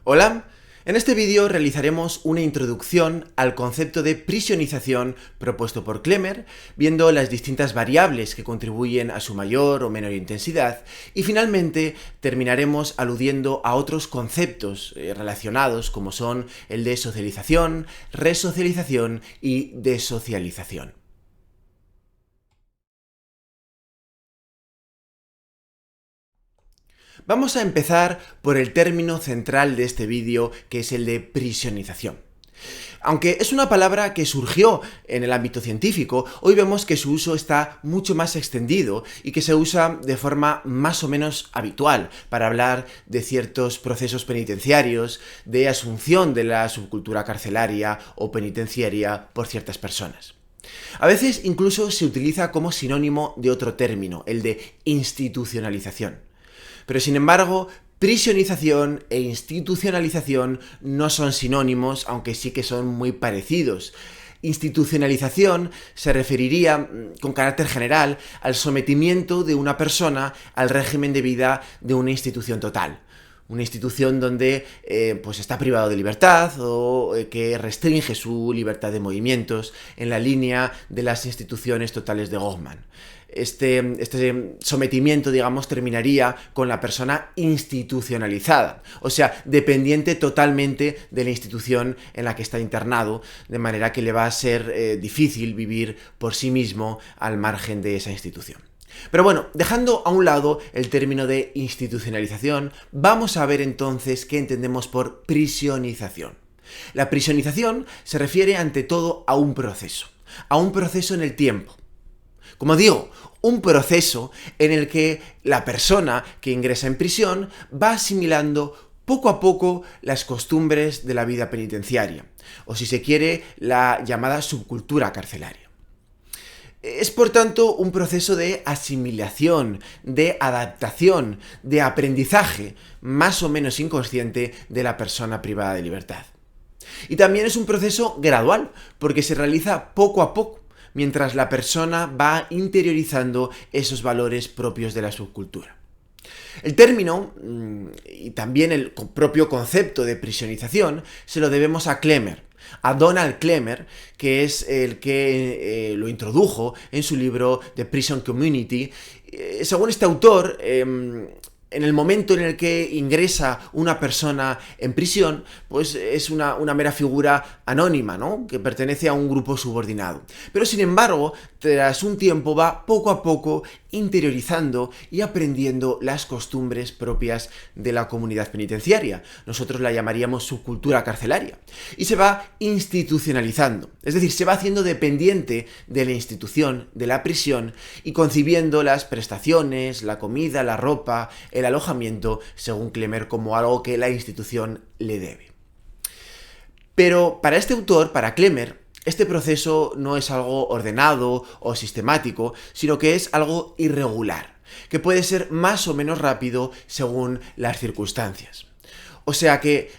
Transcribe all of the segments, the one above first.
Hola, en este vídeo realizaremos una introducción al concepto de prisionización propuesto por Klemmer, viendo las distintas variables que contribuyen a su mayor o menor intensidad, y finalmente terminaremos aludiendo a otros conceptos relacionados como son el de socialización, resocialización y desocialización. Vamos a empezar por el término central de este vídeo, que es el de prisionización. Aunque es una palabra que surgió en el ámbito científico, hoy vemos que su uso está mucho más extendido y que se usa de forma más o menos habitual para hablar de ciertos procesos penitenciarios, de asunción de la subcultura carcelaria o penitenciaria por ciertas personas. A veces incluso se utiliza como sinónimo de otro término, el de institucionalización. Pero sin embargo, prisionización e institucionalización no son sinónimos, aunque sí que son muy parecidos. Institucionalización se referiría, con carácter general, al sometimiento de una persona al régimen de vida de una institución total. Una institución donde pues está privado de libertad o que restringe su libertad de movimientos en la línea de las instituciones totales de Goffman. Este sometimiento, digamos, terminaría con la persona institucionalizada, o sea, dependiente totalmente de la institución en la que está internado, de manera que le va a ser difícil vivir por sí mismo al margen de esa institución. Pero bueno, dejando a un lado el término de institucionalización, vamos a ver entonces qué entendemos por prisionización. La prisionización se refiere ante todo a un proceso en el tiempo. Como digo, un proceso en el que la persona que ingresa en prisión va asimilando poco a poco las costumbres de la vida penitenciaria, o si se quiere, la llamada subcultura carcelaria. Es por tanto un proceso de asimilación, de adaptación, de aprendizaje, más o menos inconsciente, de la persona privada de libertad. Y también es un proceso gradual, porque se realiza poco a poco, mientras la persona va interiorizando esos valores propios de la subcultura. El término y también el propio concepto de prisionización se lo debemos a Klemmer, a Donald Klemmer, que es el que lo introdujo en su libro The Prison Community. Según este autor, en el momento en el que ingresa una persona en prisión, pues es una mera figura anónima, ¿no?, que pertenece a un grupo subordinado. Pero sin embargo, tras un tiempo va poco a poco interiorizando y aprendiendo las costumbres propias de la comunidad penitenciaria. Nosotros la llamaríamos subcultura carcelaria. Y se va institucionalizando, es decir, se va haciendo dependiente de la institución, de la prisión, y concibiendo las prestaciones, la comida, la ropa, el alojamiento, según Klemmer, como algo que la institución le debe. Pero para este autor, para Klemmer, este proceso no es algo ordenado o sistemático, sino que es algo irregular, que puede ser más o menos rápido según las circunstancias. O sea que,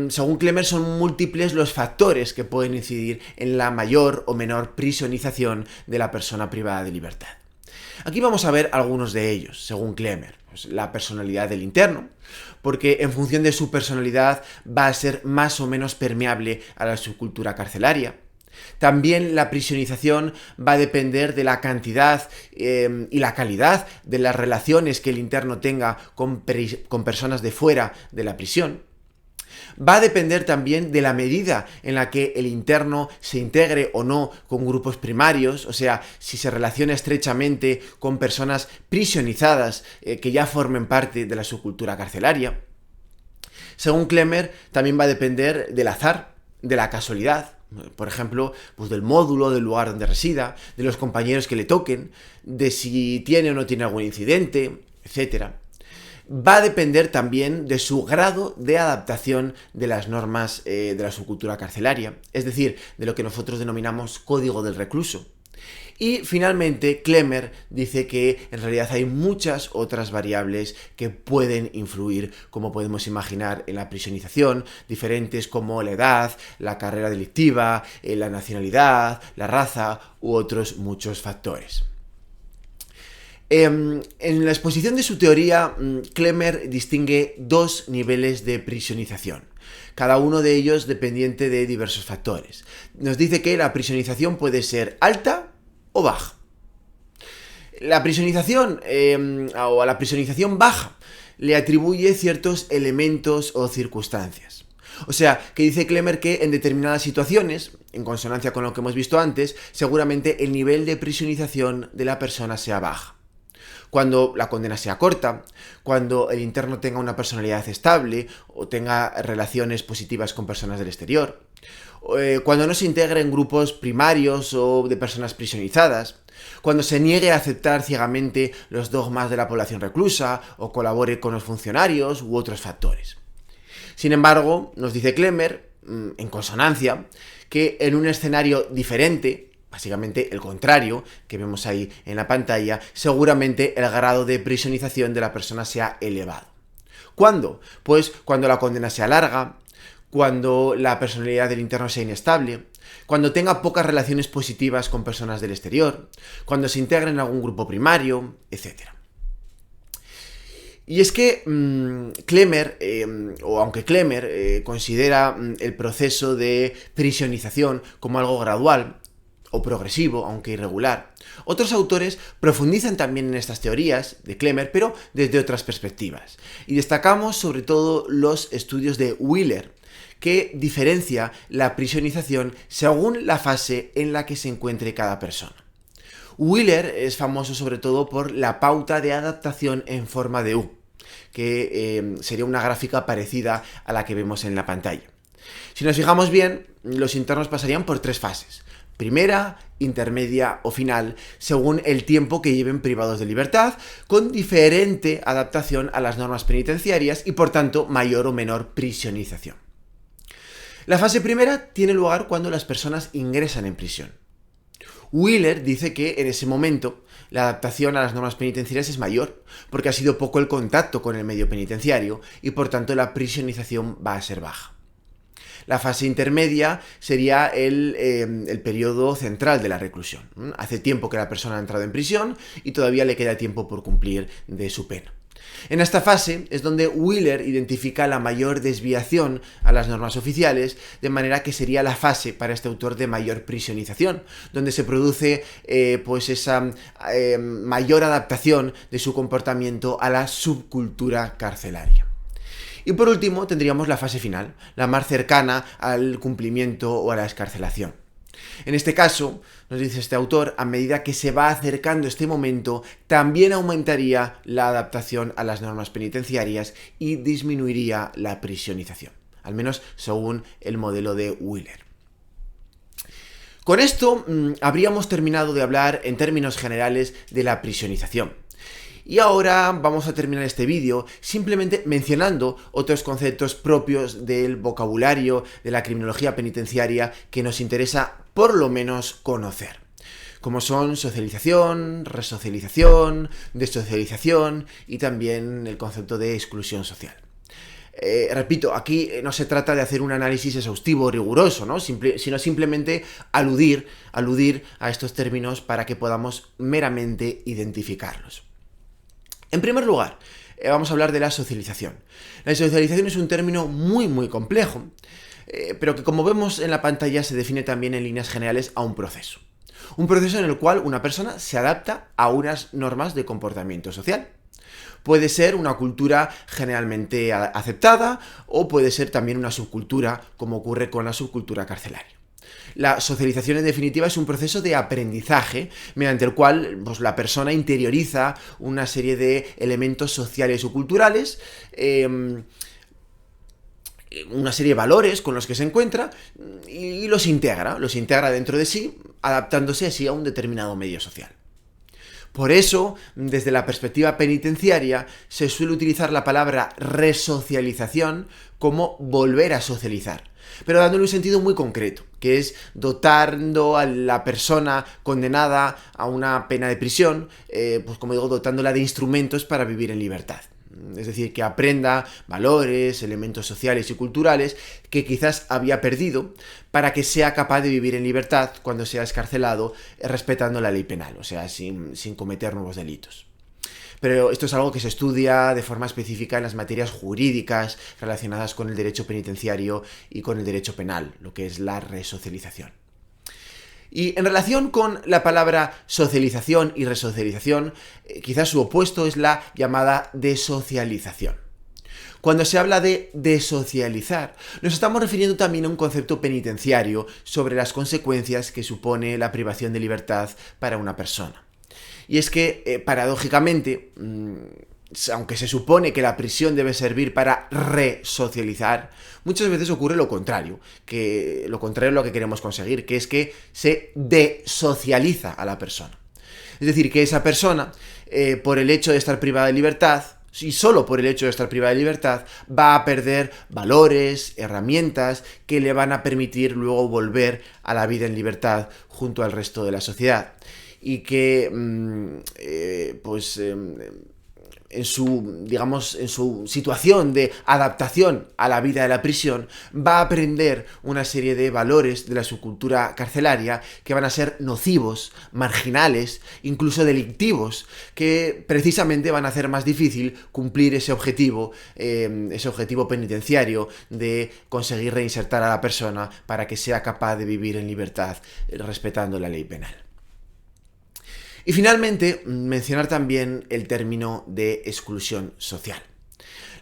según Klemmer, son múltiples los factores que pueden incidir en la mayor o menor prisionización de la persona privada de libertad. Aquí vamos a ver algunos de ellos, según Klemmer. Pues la personalidad del interno, porque en función de su personalidad va a ser más o menos permeable a la subcultura carcelaria. También la prisionización va a depender de la cantidad y la calidad de las relaciones que el interno tenga con personas de fuera de la prisión. Va a depender también de la medida en la que el interno se integre o no con grupos primarios, o sea, si se relaciona estrechamente con personas prisionizadas que ya formen parte de la subcultura carcelaria. Según Klemmer, también va a depender del azar, de la casualidad, por ejemplo, pues del módulo, del lugar donde resida, de los compañeros que le toquen, de si tiene o no tiene algún incidente, etc. Va a depender también de su grado de adaptación de las normas de la subcultura carcelaria, es decir, de lo que nosotros denominamos código del recluso. Y finalmente, Klemmer dice que en realidad hay muchas otras variables que pueden influir, como podemos imaginar, en la prisionización, diferentes como la edad, la carrera delictiva, la nacionalidad, la raza u otros muchos factores. En la exposición de su teoría, Klemmer distingue dos niveles de prisionización, cada uno de ellos dependiente de diversos factores. Nos dice que la prisionización puede ser alta o baja. La prisionización o a la prisionización baja le atribuye ciertos elementos o circunstancias. O sea, que dice Klemmer que en determinadas situaciones, en consonancia con lo que hemos visto antes, seguramente el nivel de prisionización de la persona sea baja. Cuando la condena sea corta, cuando el interno tenga una personalidad estable o tenga relaciones positivas con personas del exterior, cuando no se integre en grupos primarios o de personas prisionizadas, cuando se niegue a aceptar ciegamente los dogmas de la población reclusa o colabore con los funcionarios u otros factores. Sin embargo, nos dice Klemmer, en consonancia, que en un escenario diferente, básicamente el contrario que vemos ahí en la pantalla, seguramente el grado de prisionización de la persona sea elevado. ¿Cuándo? Pues cuando la condena sea larga, cuando la personalidad del interno sea inestable, cuando tenga pocas relaciones positivas con personas del exterior, cuando se integre en algún grupo primario, etc. Y es que Klemmer, aunque Klemmer considera el proceso de prisionización como algo gradual o progresivo, aunque irregular, otros autores profundizan también en estas teorías de Klemmer, pero desde otras perspectivas. Y destacamos sobre todo los estudios de Wheeler, que diferencia la prisionización según la fase en la que se encuentre cada persona. Wheeler es famoso sobre todo por la pauta de adaptación en forma de U, que sería una gráfica parecida a la que vemos en la pantalla. Si nos fijamos bien, los internos pasarían por tres fases: primera, intermedia o final, según el tiempo que lleven privados de libertad, con diferente adaptación a las normas penitenciarias y por tanto mayor o menor prisionización. La fase primera tiene lugar cuando las personas ingresan en prisión. Wheeler dice que en ese momento la adaptación a las normas penitenciarias es mayor, porque ha sido poco el contacto con el medio penitenciario y por tanto la prisionización va a ser baja. La fase intermedia sería el periodo central de la reclusión. Hace tiempo que la persona ha entrado en prisión y todavía le queda tiempo por cumplir de su pena. En esta fase es donde Wheeler identifica la mayor desviación a las normas oficiales, de manera que sería la fase para este autor de mayor prisionización, donde se produce pues esa mayor adaptación de su comportamiento a la subcultura carcelaria. Y por último tendríamos la fase final, la más cercana al cumplimiento o a la excarcelación. En este caso, nos dice este autor, a medida que se va acercando este momento, también aumentaría la adaptación a las normas penitenciarias y disminuiría la prisionización, al menos según el modelo de Wheeler. Con esto habríamos terminado de hablar en términos generales de la prisionización. Y ahora vamos a terminar este vídeo simplemente mencionando otros conceptos propios del vocabulario de la criminología penitenciaria que nos interesa por lo menos conocer, como son socialización, resocialización, desocialización y también el concepto de exclusión social. Repito, aquí no se trata de hacer un análisis exhaustivo, riguroso, ¿no? Sino simplemente aludir a estos términos para que podamos meramente identificarlos. En primer lugar, vamos a hablar de la socialización. La socialización es un término muy complejo, pero que como vemos en la pantalla se define también en líneas generales a un proceso. Un proceso en el cual una persona se adapta a unas normas de comportamiento social. Puede ser una cultura generalmente aceptada o puede ser también una subcultura, como ocurre con la subcultura carcelaria. La socialización, en definitiva, es un proceso de aprendizaje mediante el cual pues, la persona interioriza una serie de elementos sociales o culturales, una serie de valores con los que se encuentra y los integra dentro de sí, adaptándose así a un determinado medio social. Por eso, desde la perspectiva penitenciaria, se suele utilizar la palabra resocialización como volver a socializar, pero dándole un sentido muy concreto, que es dotando a la persona condenada a una pena de prisión, pues como digo, dotándola de instrumentos para vivir en libertad. Es decir, que aprenda valores, elementos sociales y culturales que quizás había perdido para que sea capaz de vivir en libertad cuando sea excarcelado, respetando la ley penal, o sea, sin cometer nuevos delitos. pero esto es algo que se estudia de forma específica en las materias jurídicas relacionadas con el derecho penitenciario y con el derecho penal, lo que es la resocialización. Y en relación con la palabra socialización y resocialización, quizás su opuesto es la llamada desocialización. Cuando se habla de desocializar, nos estamos refiriendo también a un concepto penitenciario sobre las consecuencias que supone la privación de libertad para una persona. Y es que, paradójicamente, aunque se supone que la prisión debe servir para resocializar, muchas veces ocurre lo contrario, que lo contrario es lo que queremos conseguir, que es que se desocializa a la persona. Es decir, que esa persona, por el hecho de estar privada de libertad, y solo por el hecho de estar privada de libertad, va a perder valores, herramientas que le van a permitir luego volver a la vida en libertad junto al resto de la sociedad. Y que, en su situación de adaptación a la vida de la prisión, va a aprender una serie de valores de la subcultura carcelaria que van a ser nocivos, marginales, incluso delictivos, que precisamente van a hacer más difícil cumplir ese objetivo penitenciario de conseguir reinsertar a la persona para que sea capaz de vivir en libertad respetando la ley penal. Y finalmente, mencionar también el término de exclusión social.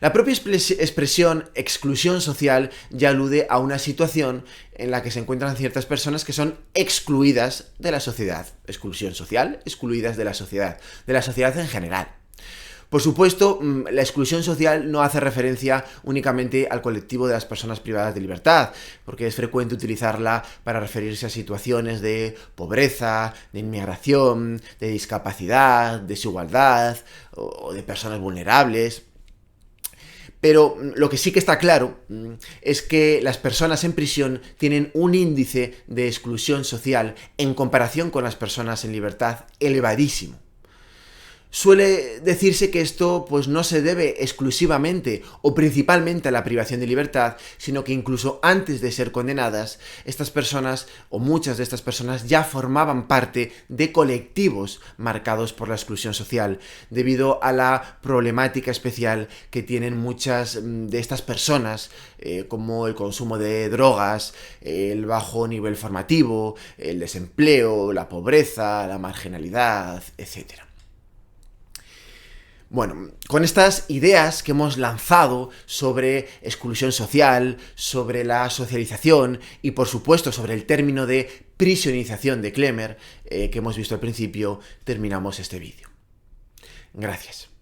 La propia expresión exclusión social ya alude a una situación en la que se encuentran ciertas personas que son excluidas de la sociedad. Exclusión social, excluidas de la sociedad en general. Por supuesto, la exclusión social no hace referencia únicamente al colectivo de las personas privadas de libertad, porque es frecuente utilizarla para referirse a situaciones de pobreza, de inmigración, de discapacidad, desigualdad o de personas vulnerables. Pero lo que sí que está claro es que las personas en prisión tienen un índice de exclusión social en comparación con las personas en libertad elevadísimo. Suele decirse que esto pues no se debe exclusivamente o principalmente a la privación de libertad, sino que incluso antes de ser condenadas, estas personas o muchas de estas personas ya formaban parte de colectivos marcados por la exclusión social, debido a la problemática especial que tienen muchas de estas personas, como el consumo de drogas, el bajo nivel formativo, el desempleo, la pobreza, la marginalidad, etc. Bueno, con estas ideas que hemos lanzado sobre exclusión social, sobre la socialización y por supuesto sobre el término de prisionización de Klemmer que hemos visto al principio, terminamos este vídeo. Gracias.